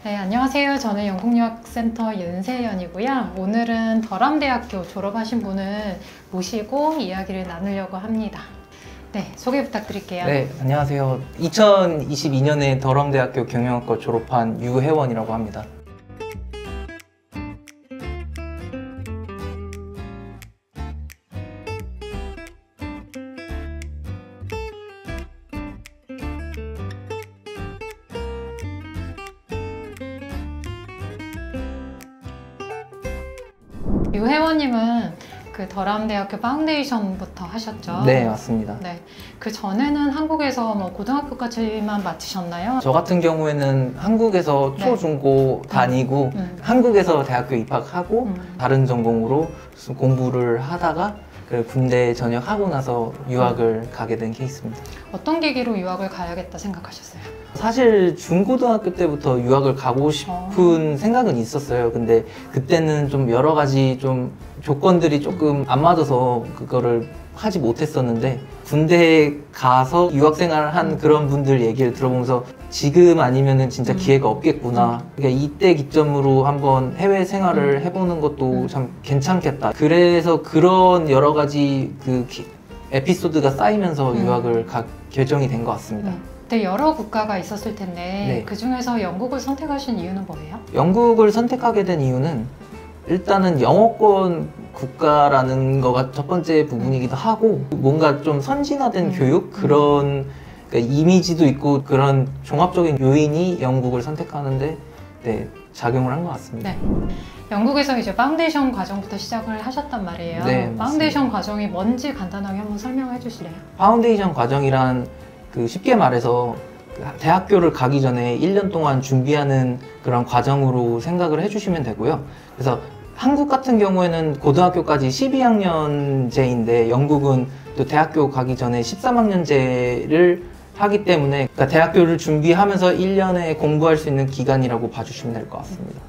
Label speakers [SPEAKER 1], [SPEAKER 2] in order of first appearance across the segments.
[SPEAKER 1] 네, 안녕하세요. 저는 영국유학센터 윤세연이고요. 오늘은 더람대학교 졸업하신 분을 모시고 이야기를 나누려고 합니다. 네, 소개 부탁드릴게요.
[SPEAKER 2] 네, 안녕하세요. 2022년에 더럼대학교 경영학과 졸업한 유혜원이라고 합니다.
[SPEAKER 1] 유혜원님은 그 더람대학교 파운데이션부터 하셨죠?
[SPEAKER 2] 네, 맞습니다.
[SPEAKER 1] 네, 그 전에는 한국에서 뭐 고등학교까지만 마치셨나요?
[SPEAKER 2] 저 같은 경우에는 한국에서 초, 중, 고 다니고 한국에서 대학교 입학하고 다른 전공으로 공부를 하다가 군대 전역하고 나서 유학을 가게 된 케이스입니다.
[SPEAKER 1] 어떤 계기로 유학을 가야겠다 생각하셨어요?
[SPEAKER 2] 사실 중고등학교 때부터 유학을 가고 싶은 생각은 있었어요. 근데 그때는 좀 여러 가지 좀 조건들이 조금 안 맞아서 그거를 하지 못했었는데, 군대에 가서 유학생활을 한 그런 분들 얘기를 들어보면서 지금 아니면은 진짜 기회가 없겠구나. 그러니까 이때 기점으로 한번 해외 생활을 해보는 것도 참 괜찮겠다. 그래서 그런 여러 가지 에피소드가 쌓이면서 유학을 결정이 된 것 같습니다.
[SPEAKER 1] 그때 여러 국가가 있었을 텐데
[SPEAKER 2] 네.
[SPEAKER 1] 그 중에서 영국을 선택하신 이유는 뭐예요?
[SPEAKER 2] 영국을 선택하게 된 이유는 일단은 영어권 국가라는 거가 첫 번째 부분이기도 하고, 뭔가 좀 선진화된 교육 그런 그러니까 이미지도 있고, 그런 종합적인 요인이 영국을 선택하는데 작용을 한 것 같습니다.
[SPEAKER 1] 네. 영국에서 이제 파운데이션 과정부터 시작을 하셨단 말이에요.
[SPEAKER 2] 네,
[SPEAKER 1] 파운데이션 과정이 뭔지 간단하게 한번 설명해 주실래요?
[SPEAKER 2] 파운데이션 과정이란 쉽게 말해서 대학교를 가기 전에 1년 동안 준비하는 그런 과정으로 생각을 해주시면 되고요. 그래서 한국 같은 경우에는 고등학교까지 12학년제인데 영국은 또 대학교 가기 전에 13학년제를 하기 때문에, 그러니까 대학교를 준비하면서 1년에 공부할 수 있는 기간이라고 봐주시면 될 것 같습니다.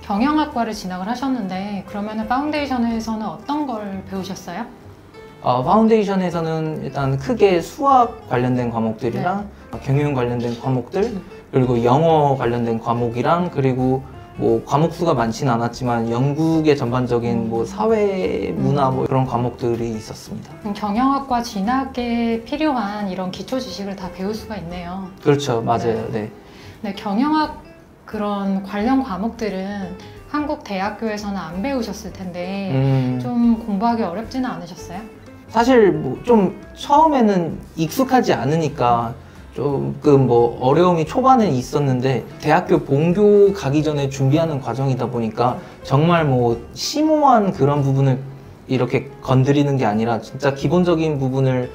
[SPEAKER 1] 경영학과를 진학을 하셨는데 그러면 파운데이션에서는 어떤 걸 배우셨어요?
[SPEAKER 2] 파운데이션에서는 일단 크게 수학 관련된 과목들이랑 경영 관련된 과목들, 그리고 영어 관련된 과목이랑, 그리고 뭐 과목 수가 많지는 않았지만 영국의 전반적인 뭐 사회, 문화 뭐 그런 과목들이 있었습니다.
[SPEAKER 1] 경영학과 진학에 필요한 이런 기초 지식을 다 배울 수가 있네요.
[SPEAKER 2] 그렇죠, 맞아요. 네.
[SPEAKER 1] 네, 경영학 그런 관련 과목들은 한국 대학교에서는 안 배우셨을 텐데 좀 공부하기 어렵지는 않으셨어요?
[SPEAKER 2] 사실 뭐 좀 처음에는 익숙하지 않으니까 조금 뭐 어려움이 초반에 있었는데, 대학교 본교 가기 전에 준비하는 과정이다 보니까 정말 뭐 심오한 그런 부분을 이렇게 건드리는 게 아니라 진짜 기본적인 부분을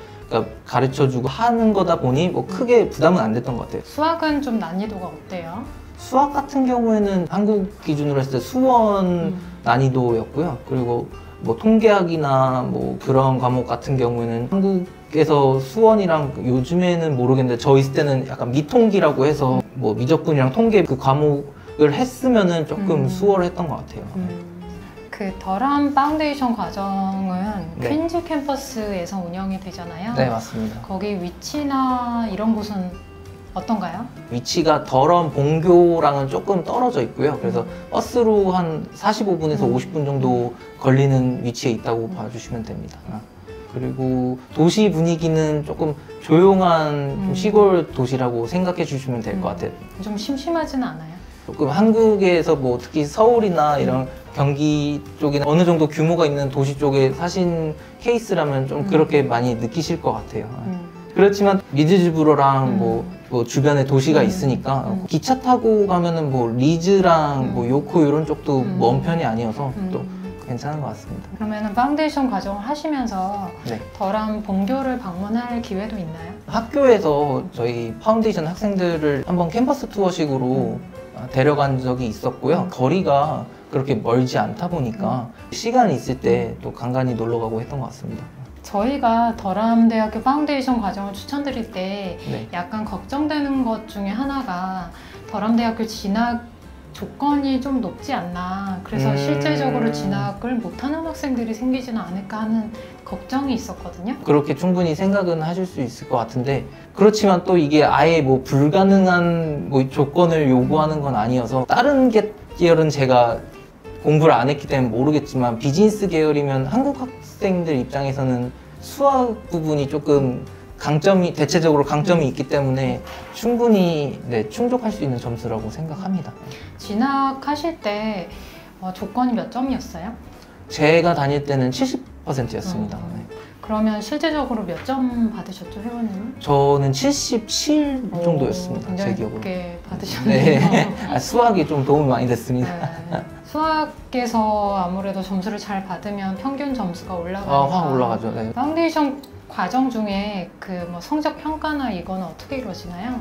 [SPEAKER 2] 가르쳐주고 하는 거다 보니 뭐 크게 부담은 안 됐던 것 같아요.
[SPEAKER 1] 수학은 좀 난이도가 어때요?
[SPEAKER 2] 수학 같은 경우에는 한국 기준으로 했을 때 수원 난이도였고요. 그리고 뭐 통계학이나 뭐 그런 과목 같은 경우에는 한국에서 수원이랑 요즘에는 모르겠는데 저 있을 때는 약간 미통기라고 해서 뭐 미적분이랑 통계 그 과목을 했으면은 조금 수월했던 것 같아요.
[SPEAKER 1] 그 더람 파운데이션 과정은
[SPEAKER 2] 네.
[SPEAKER 1] 퀸즈 캠퍼스에서 운영이 되잖아요.
[SPEAKER 2] 네, 맞습니다.
[SPEAKER 1] 거기 위치나 이런 곳은 어떤가요?
[SPEAKER 2] 위치가 더럼 본교랑은 조금 떨어져 있고요. 그래서 버스로 한 45분에서 50분 정도 걸리는 위치에 있다고 봐주시면 됩니다. 그리고 도시 분위기는 조금 조용한 좀 시골 도시라고 생각해 주시면 될 것 같아요.
[SPEAKER 1] 좀 심심하지는 않아요?
[SPEAKER 2] 조금 한국에서 뭐 특히 서울이나 이런 경기 쪽이나 어느 정도 규모가 있는 도시 쪽에 사신 케이스라면 좀 그렇게 많이 느끼실 것 같아요. 그렇지만 미드즈부러랑 뭐 주변에 도시가 있으니까 기차 타고 가면은 뭐 리즈랑 뭐 요코 이런 쪽도 먼 편이 아니어서 또 괜찮은 것 같습니다.
[SPEAKER 1] 그러면 파운데이션 과정을 하시면서
[SPEAKER 2] 네.
[SPEAKER 1] 더람 본교를 방문할 기회도 있나요?
[SPEAKER 2] 학교에서 저희 파운데이션 학생들을 한번 캠퍼스 투어식으로 데려간 적이 있었고요. 거리가 그렇게 멀지 않다 보니까 시간이 있을 때 또 간간히 놀러 가고 했던 것 같습니다.
[SPEAKER 1] 저희가 더람대학교 파운데이션 과정을 추천드릴 때
[SPEAKER 2] 네.
[SPEAKER 1] 약간 걱정되는 것 중에 하나가 더람대학교 진학을 조건이 좀 높지 않나. 그래서 실제적으로 진학을 못하는 학생들이 생기지는 않을까 하는 걱정이 있었거든요.
[SPEAKER 2] 그렇게 충분히 생각은 하실 수 있을 것 같은데, 그렇지만 또 이게 아예 뭐 불가능한 뭐 조건을 요구하는 건 아니어서, 다른 계열은 제가 공부를 안 했기 때문에 모르겠지만 비즈니스 계열이면 한국 학생들 입장에서는 수학 부분이 조금 대체적으로 강점이 있기 때문에 충분히 충족할 수 있는 점수라고 생각합니다.
[SPEAKER 1] 진학하실 때 조건이 몇 점이었어요?
[SPEAKER 2] 제가 다닐 때는 70%였습니다.
[SPEAKER 1] 그러면 실제적으로 몇 점 받으셨죠, 회원님은?
[SPEAKER 2] 저는 77 정도였습니다. 제
[SPEAKER 1] 굉장히
[SPEAKER 2] 기억으로.
[SPEAKER 1] 높게 받으셨네요.
[SPEAKER 2] 네. 수학이 좀 도움이 많이 됐습니다.
[SPEAKER 1] 네. 수학에서 아무래도 점수를 잘 받으면 평균 점수가 올라가니까
[SPEAKER 2] 확 올라가죠. 네.
[SPEAKER 1] 파운데이션 과정 중에 그 뭐 성적 평가나 이거는 어떻게 이루어지나요?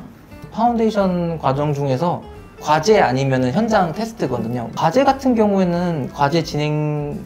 [SPEAKER 2] 파운데이션 과정 중에서 과제 아니면 현장 테스트거든요. 과제 같은 경우에는 과제 진행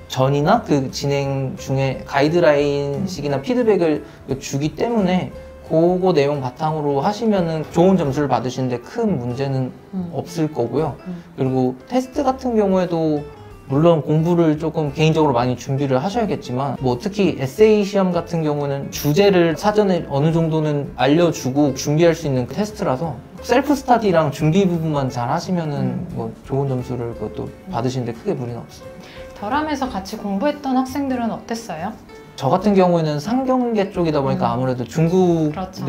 [SPEAKER 2] 전이나 그 진행 중에 가이드라인식이나 피드백을 주기 때문에 그거 내용 바탕으로 하시면은 좋은 점수를 받으시는데 큰 문제는 없을 거고요. 그리고 테스트 같은 경우에도 물론 공부를 조금 개인적으로 많이 준비를 하셔야겠지만, 뭐 특히 에세이 시험 같은 경우는 주제를 사전에 어느 정도는 알려주고 준비할 수 있는 테스트라서 셀프 스터디랑 준비 부분만 잘 하시면은 뭐 좋은 점수를 그것도 받으시는데 크게 무리는 없어요.
[SPEAKER 1] 더람에서 같이 공부했던 학생들은 어땠어요?
[SPEAKER 2] 저 같은 경우에는 상경계 쪽이다 보니까 아무래도 중국
[SPEAKER 1] 그렇죠.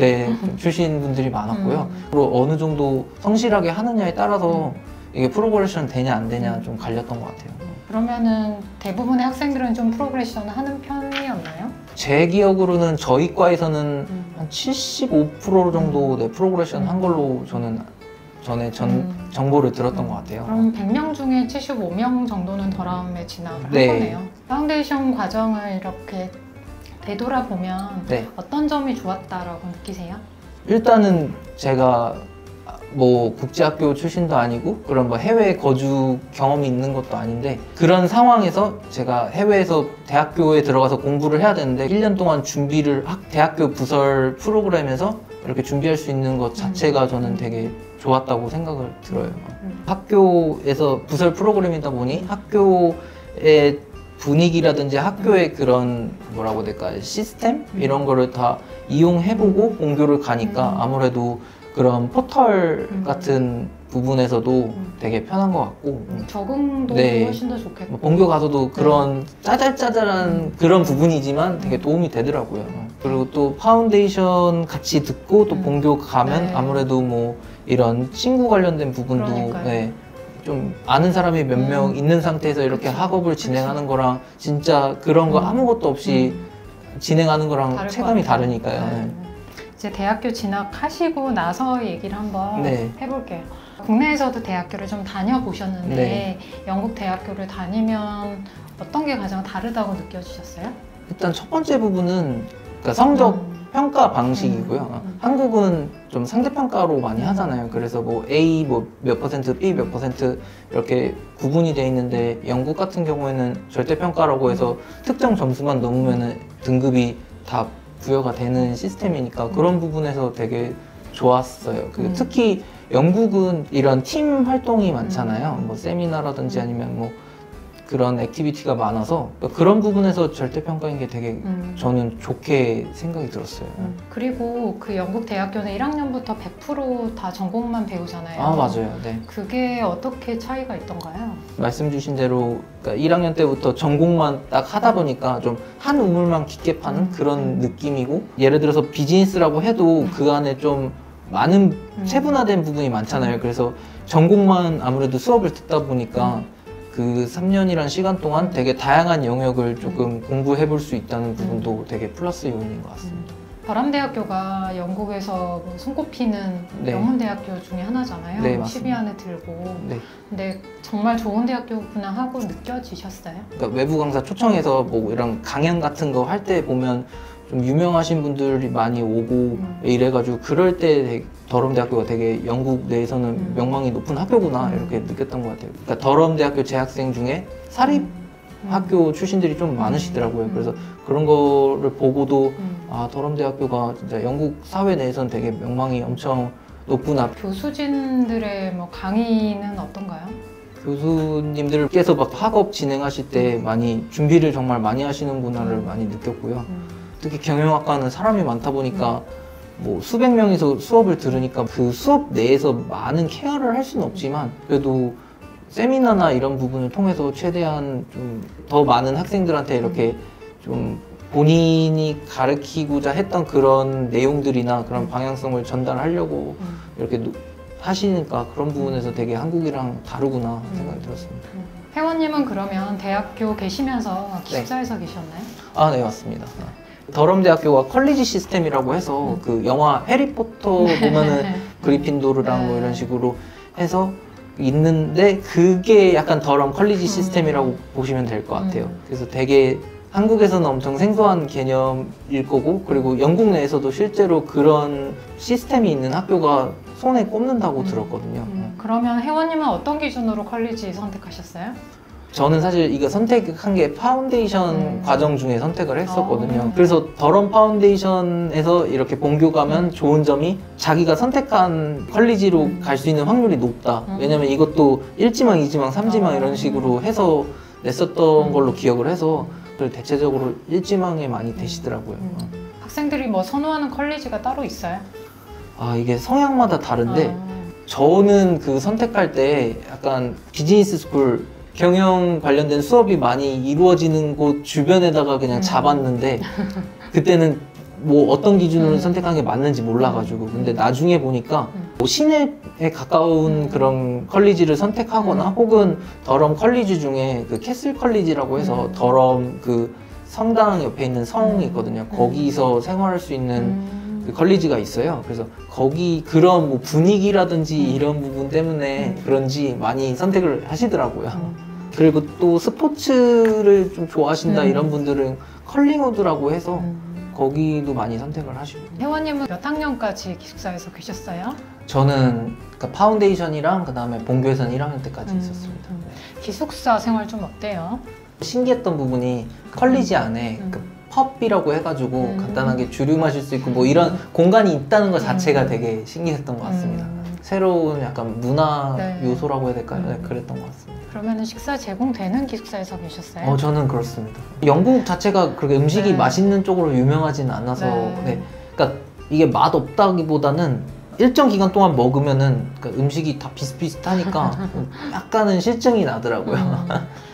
[SPEAKER 2] 출신 분들이 많았고요. 그리고 어느 정도 성실하게 하느냐에 따라서 이게 프로그레션 되냐 안 되냐 좀 갈렸던 것 같아요.
[SPEAKER 1] 그러면은 대부분의 학생들은 좀 프로그레션 하는 편이었나요?
[SPEAKER 2] 제 기억으로는 저희 과에서는 한 75% 정도 프로그레션 한 걸로 저는 전에 정보를 들었던 것 같아요.
[SPEAKER 1] 그럼 100명 중에 75명 정도는 더람에 진학을 한
[SPEAKER 2] 네.
[SPEAKER 1] 거네요. 파운데이션 과정을 이렇게 되돌아보면 어떤 점이 좋았다라고 느끼세요?
[SPEAKER 2] 일단은 제가 뭐 국제학교 출신도 아니고 그런 뭐 해외 거주 경험이 있는 것도 아닌데, 그런 상황에서 제가 해외에서 대학교에 들어가서 공부를 해야 되는데 1년 동안 준비를 대학교 부설 프로그램에서 이렇게 준비할 수 있는 것 자체가 저는 되게 좋았다고 생각을 들어요. 학교에서 부설 프로그램이다 보니 학교의 분위기라든지 학교의 그런 뭐라고 해야 될까, 시스템? 이런 거를 다 이용해보고 본교를 가니까 아무래도 그런 포털 같은 부분에서도 되게 편한 것 같고,
[SPEAKER 1] 적응도 훨씬 더 좋겠고,
[SPEAKER 2] 본교 가서도 그런 짜잘짜잘한 그런 부분이지만 되게 도움이 되더라고요. 그리고 또 파운데이션 같이 듣고 또 본교 가면 아무래도 뭐 이런 친구 관련된 부분도 좀 아는 사람이 몇 명 있는 상태에서 이렇게 학업을 진행하는 거랑 진짜 그런 거 아무것도 없이 진행하는 거랑 체감이 다르니까요.
[SPEAKER 1] 이제 대학교 진학하시고 나서 얘기를 한번 해볼게요. 국내에서도 대학교를 좀 다녀보셨는데 영국 대학교를 다니면 어떤 게 가장 다르다고 느껴지셨어요?
[SPEAKER 2] 일단 첫 번째 부분은 그러니까 성적 평가 방식이고요. 한국은 좀 상대평가로 많이 하잖아요. 그래서 뭐 A 뭐 몇 퍼센트, B 몇 퍼센트 이렇게 구분이 돼 있는데, 영국 같은 경우에는 절대평가라고 해서 특정 점수만 넘으면 등급이 다 부여가 되는 시스템이니까 그런 부분에서 되게 좋았어요. 특히 영국은 이런 팀 활동이 많잖아요. 뭐 세미나라든지 아니면 뭐 그런 액티비티가 많아서 그런 부분에서 절대평가인 게 되게 저는 좋게 생각이 들었어요.
[SPEAKER 1] 그리고 그 영국 대학교는 1학년부터 100% 다 전공만 배우잖아요.
[SPEAKER 2] 맞아요. 네.
[SPEAKER 1] 그게 어떻게 차이가 있던가요?
[SPEAKER 2] 말씀 주신 대로 그러니까 1학년 때부터 전공만 딱 하다 보니까 좀 한 우물만 깊게 파는 그런 느낌이고, 예를 들어서 비즈니스라고 해도 그 안에 좀 많은 세분화된 부분이 많잖아요. 그래서 전공만 아무래도 수업을 듣다 보니까 그 3년이란 시간 동안 되게 다양한 영역을 조금 공부해 볼 수 있다는 부분도 되게 플러스 요인인 것 같습니다.
[SPEAKER 1] 더람대학교가 영국에서 손꼽히는 명문대학교 중에 하나잖아요.
[SPEAKER 2] 네,
[SPEAKER 1] 10위 안에 들고. 근데 정말 좋은 대학교구나 하고 느껴지셨어요?
[SPEAKER 2] 그러니까 외부 강사 초청해서 뭐 이런 강연 같은 거 할 때 보면 좀 유명하신 분들이 많이 오고 이래가지고 그럴 때 더럼대학교가 되게 영국 내에서는 명망이 높은 학교구나 이렇게 느꼈던 것 같아요. 그러니까 더럼대학교 재학생 중에 사립 학교 출신들이 좀 많으시더라고요. 그래서 그런 거를 보고도 더럼대학교가 진짜 영국 사회 내에서는 되게 명망이 엄청 높구나.
[SPEAKER 1] 교수진들의 뭐 강의는 어떤가요?
[SPEAKER 2] 교수님들께서 막 학업 진행하실 때 많이 준비를 정말 많이 하시는구나를 많이 느꼈고요. 특히 경영학과는 사람이 많다 보니까 뭐 수백 명이서 수업을 들으니까 그 수업 내에서 많은 케어를 할 수는 없지만 그래도 세미나나 이런 부분을 통해서 최대한 좀 더 많은 학생들한테 이렇게 좀 본인이 가르치고자 했던 그런 내용들이나 그런 방향성을 전달하려고 이렇게 하시니까 그런 부분에서 되게 한국이랑 다르구나 생각이 들었습니다.
[SPEAKER 1] 회원님은 그러면 대학교 계시면서 기숙사에서 계셨나요?
[SPEAKER 2] 아, 네, 맞습니다. 더럼 대학교가 컬리지 시스템이라고 해서 그 영화 해리포터 보면은 그리핀도르랑 뭐 이런 식으로 해서 있는데 그게 약간 더럼 컬리지 시스템이라고 보시면 될 것 같아요. 그래서 되게 한국에서는 엄청 생소한 개념일 거고 그리고 영국 내에서도 실제로 그런 시스템이 있는 학교가 손에 꼽는다고 들었거든요.
[SPEAKER 1] 그러면 회원님은 어떤 기준으로 컬리지 선택하셨어요?
[SPEAKER 2] 저는 사실 이거 선택한 게 파운데이션 과정 중에 선택을 했었거든요. 그래서 더럼 파운데이션에서 이렇게 본교 가면 좋은 점이 자기가 선택한 컬리지로 갈 수 있는 확률이 높다. 왜냐면 이것도 1지망, 2지망, 3지망 이런 식으로 해서 냈었던 걸로 기억을 해서 대체적으로 1지망에 많이 되시더라고요.
[SPEAKER 1] 학생들이 뭐 선호하는 컬리지가 따로 있어요?
[SPEAKER 2] 아, 이게 성향마다 다른데 저는 그 선택할 때 약간 비즈니스 스쿨 경영 관련된 수업이 많이 이루어지는 곳 주변에다가 그냥 잡았는데 그때는 뭐 어떤 기준으로 선택한 게 맞는지 몰라가지고 근데 나중에 보니까 뭐 시내에 가까운 그런 컬리지를 선택하거나 혹은 더럼 컬리지 중에 그 캐슬 컬리지라고 해서 더럼 그 성당 옆에 있는 성이 있거든요. 거기서 생활할 수 있는 그 컬리지가 있어요. 그래서 거기 그런 뭐 분위기라든지 이런 부분 때문에 그런지 많이 선택을 하시더라고요. 그리고 또 스포츠를 좀 좋아하신다 이런 분들은 컬링우드라고 해서 거기도 많이 선택을 하시고.
[SPEAKER 1] 회원님은 몇 학년까지 기숙사에서 계셨어요?
[SPEAKER 2] 저는 그러니까 파운데이션이랑 그 다음에 본교에서는 1학년 때까지 있었습니다.
[SPEAKER 1] 기숙사 생활 좀 어때요?
[SPEAKER 2] 신기했던 부분이 컬리지 안에 그 펍이라고 해가지고 간단하게 주류 마실 수 있고 뭐 이런 공간이 있다는 것 자체가 되게 신기했던 것 같습니다. 새로운 약간 문화 요소라고 해야 될까요? 네, 그랬던 것 같습니다.
[SPEAKER 1] 그러면 식사 제공되는 기숙사에서 계셨어요?
[SPEAKER 2] 저는 그렇습니다. 영국 자체가 그렇게 음식이 맛있는 쪽으로 유명하지는 않아서 그러니까 이게 맛 없다기보다는 일정 기간 동안 먹으면은 그러니까 음식이 다 비슷비슷하니까 약간은 실증이 나더라고요.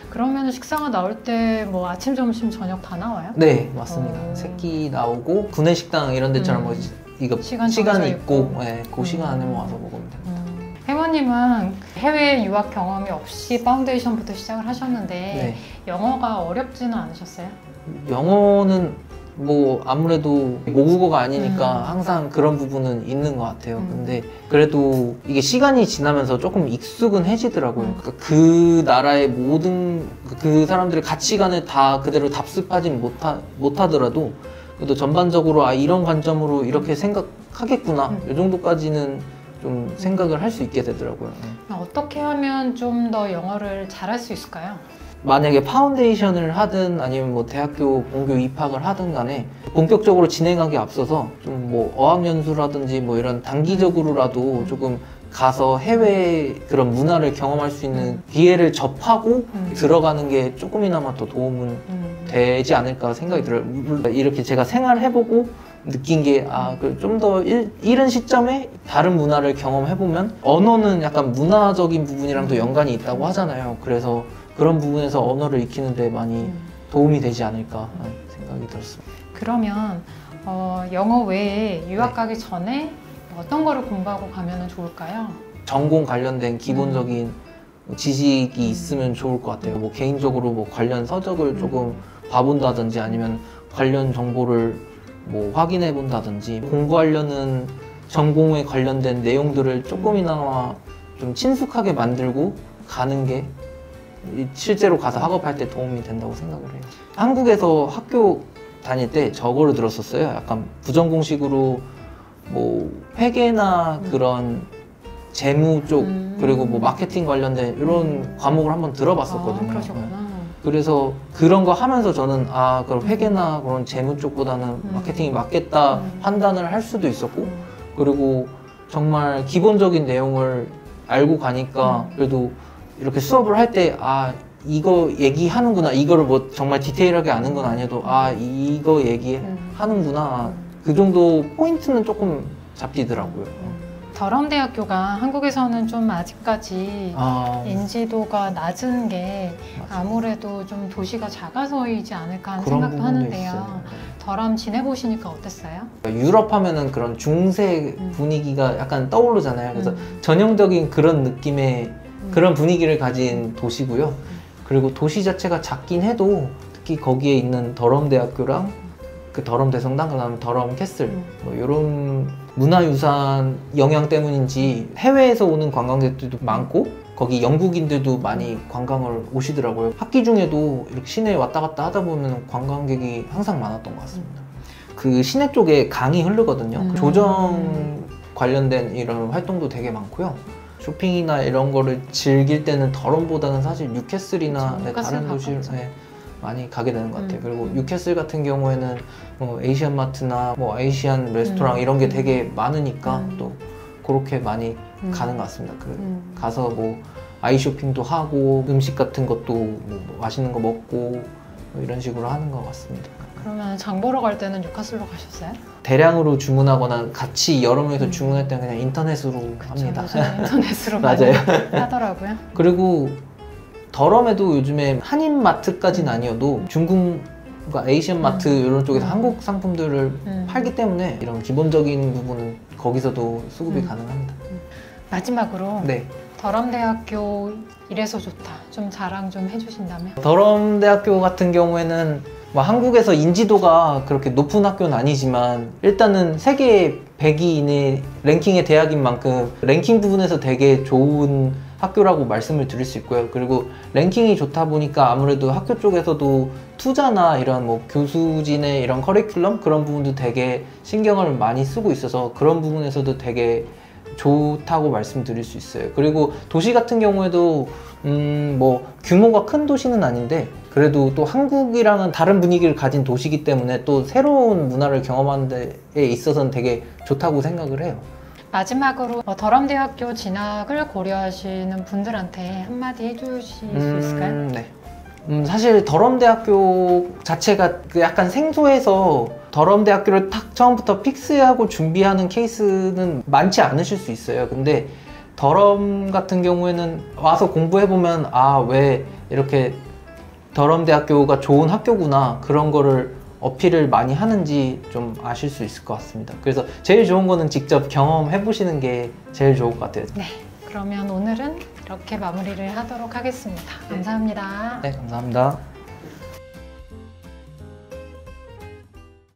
[SPEAKER 1] 그러면 식사가 나올 때 뭐 아침, 점심, 저녁 다 나와요?
[SPEAKER 2] 네, 맞습니다. 새끼 나오고 구내식당 이런 데처럼 뭐 이거 시간이 있고 그 시간 안에 와서 먹으면 됩니다.
[SPEAKER 1] 회원님은 해외 유학 경험이 없이 파운데이션부터 시작을 하셨는데 영어가 어렵지는 않으셨어요?
[SPEAKER 2] 영어는 뭐 아무래도 모국어가 아니니까 항상 그런 부분은 있는 것 같아요. 근데 그래도 이게 시간이 지나면서 조금 익숙은 해지더라고요. 그러니까 그 나라의 모든 그 사람들의 가치관을 다 그대로 답습하진 못하더라도 그래도 전반적으로 아 이런 관점으로 이렇게 생각하겠구나 이 정도까지는 좀 생각을 할 수 있게 되더라고요.
[SPEAKER 1] 어떻게 하면 좀 더 영어를 잘할 수 있을까요?
[SPEAKER 2] 만약에 파운데이션을 하든 아니면 뭐 대학교 본교 입학을 하든 간에 본격적으로 진행하기 앞서서 좀 뭐 어학연수라든지 뭐 이런 단기적으로라도 조금 가서 해외 그런 문화를 경험할 수 있는 기회를 접하고 들어가는 게 조금이나마 더 도움은 되지 않을까 생각이 들어요. 이렇게 제가 생활해보고 느낀 게 좀 더 이른 시점에 다른 문화를 경험해보면 언어는 약간 문화적인 부분이랑도 연관이 있다고 하잖아요. 그래서 그런 부분에서 언어를 익히는데 많이 도움이 되지 않을까 생각이 들었습니다.
[SPEAKER 1] 그러면 영어 외에 유학 가기 전에 어떤 거를 공부하고 가면 좋을까요?
[SPEAKER 2] 전공 관련된 기본적인 지식이 있으면 좋을 것 같아요. 뭐 개인적으로 뭐 관련 서적을 조금 봐본다든지 아니면 관련 정보를 뭐 확인해 본다든지 공부하려는 전공에 관련된 내용들을 조금이나마 좀 친숙하게 만들고 가는 게 실제로 가서 학업할 때 도움이 된다고 생각을 해요. 한국에서 학교 다닐 때 저거를 들었었어요. 약간 부전공식으로 뭐 회계나 그런 재무 쪽 그리고 뭐 마케팅 관련된 이런 과목을 한번 들어봤었거든요.
[SPEAKER 1] 그러셨구나.
[SPEAKER 2] 그래서 그런 거 하면서 저는 그럼 회계나 그런 재무 쪽보다는 마케팅이 맞겠다 판단을 할 수도 있었고 그리고 정말 기본적인 내용을 알고 가니까 그래도 이렇게 수업을 할 때 이거 얘기하는구나, 이거를 뭐 정말 디테일하게 아는 건 아니어도 이거 얘기하는구나, 그 정도 포인트는 조금 잡히더라고요.
[SPEAKER 1] 더럼대학교가 한국에서는 좀 아직까지 인지도가 낮은 게 아무래도 좀 도시가 작아서이지 않을까 하는 생각도 하는데요. 더럼 지내보시니까 어땠어요?
[SPEAKER 2] 유럽 하면은 그런 중세 분위기가 약간 떠오르잖아요. 그래서 전형적인 그런 느낌의 그런 분위기를 가진 도시고요. 그리고 도시 자체가 작긴 해도 특히 거기에 있는 더럼대학교랑 그 더럼 대성당, 그다음에 더럼 캐슬 뭐 이런 문화유산 영향 때문인지 해외에서 오는 관광객들도 많고 거기 영국인들도 많이 관광을 오시더라고요. 학기 중에도 이렇게 시내에 왔다 갔다 하다 보면 관광객이 항상 많았던 것 같습니다. 그 시내 쪽에 강이 흐르거든요. 조정 관련된 이런 활동도 되게 많고요. 쇼핑이나 이런 거를 즐길 때는 더럼보다는 사실 뉴캐슬이나 다른 도시를 많이 가게 되는 것 같아요. 그리고 뉴캐슬 같은 경우에는 뭐 에이시안마트나 뭐 에이시안 레스토랑 이런 게 되게 많으니까 또 그렇게 많이 가는 것 같습니다. 가서 뭐 아이쇼핑도 하고 음식 같은 것도 뭐 맛있는 거 먹고 뭐 이런 식으로 하는 것 같습니다.
[SPEAKER 1] 그러면 장 보러 갈 때는 뉴캐슬로 가셨어요?
[SPEAKER 2] 대량으로 주문하거나 같이 여러 명이서 주문할 때는 그냥 인터넷으로 합니다.
[SPEAKER 1] 인터넷으로
[SPEAKER 2] 맞아요.
[SPEAKER 1] 많이 하더라고요.
[SPEAKER 2] 그리고 더럼에도 요즘에 한인마트까지는 아니어도 중국과 에이시안마트 이런 쪽에서 한국 상품들을 팔기 때문에 이런 기본적인 부분은 거기서도 수급이 가능합니다.
[SPEAKER 1] 마지막으로
[SPEAKER 2] 네.
[SPEAKER 1] 더럼대학교 이래서 좋다, 좀 자랑 좀 해주신다면?
[SPEAKER 2] 더럼대학교 같은 경우에는 뭐 한국에서 인지도가 그렇게 높은 학교는 아니지만 일단은 세계 100위 이내 랭킹의 대학인 만큼 랭킹 부분에서 되게 좋은 학교라고 말씀을 드릴 수 있고요. 그리고 랭킹이 좋다 보니까 아무래도 학교 쪽에서도 투자나 이런 뭐 교수진의 이런 커리큘럼 그런 부분도 되게 신경을 많이 쓰고 있어서 그런 부분에서도 되게 좋다고 말씀드릴 수 있어요. 그리고 도시 같은 경우에도 뭐 규모가 큰 도시는 아닌데 그래도 또 한국이랑은 다른 분위기를 가진 도시이기 때문에 또 새로운 문화를 경험하는 데 있어서는 되게 좋다고 생각을 해요.
[SPEAKER 1] 마지막으로 더럼대학교 진학을 고려하시는 분들한테 한마디 해주실 수 있을까요?
[SPEAKER 2] 네. 사실 더럼대학교 자체가 약간 생소해서 더럼대학교를 딱 처음부터 픽스하고 준비하는 케이스는 많지 않으실 수 있어요. 근데 더럼 같은 경우에는 와서 공부해보면 왜 이렇게 더럼대학교가 좋은 학교구나 그런 거를 어필을 많이 하는지 좀 아실 수 있을 것 같습니다. 그래서 제일 좋은 거는 직접 경험해 보시는 게 제일 좋을 것 같아요.
[SPEAKER 1] 네, 그러면 오늘은 이렇게 마무리를 하도록 하겠습니다. 감사합니다.
[SPEAKER 2] 네, 감사합니다.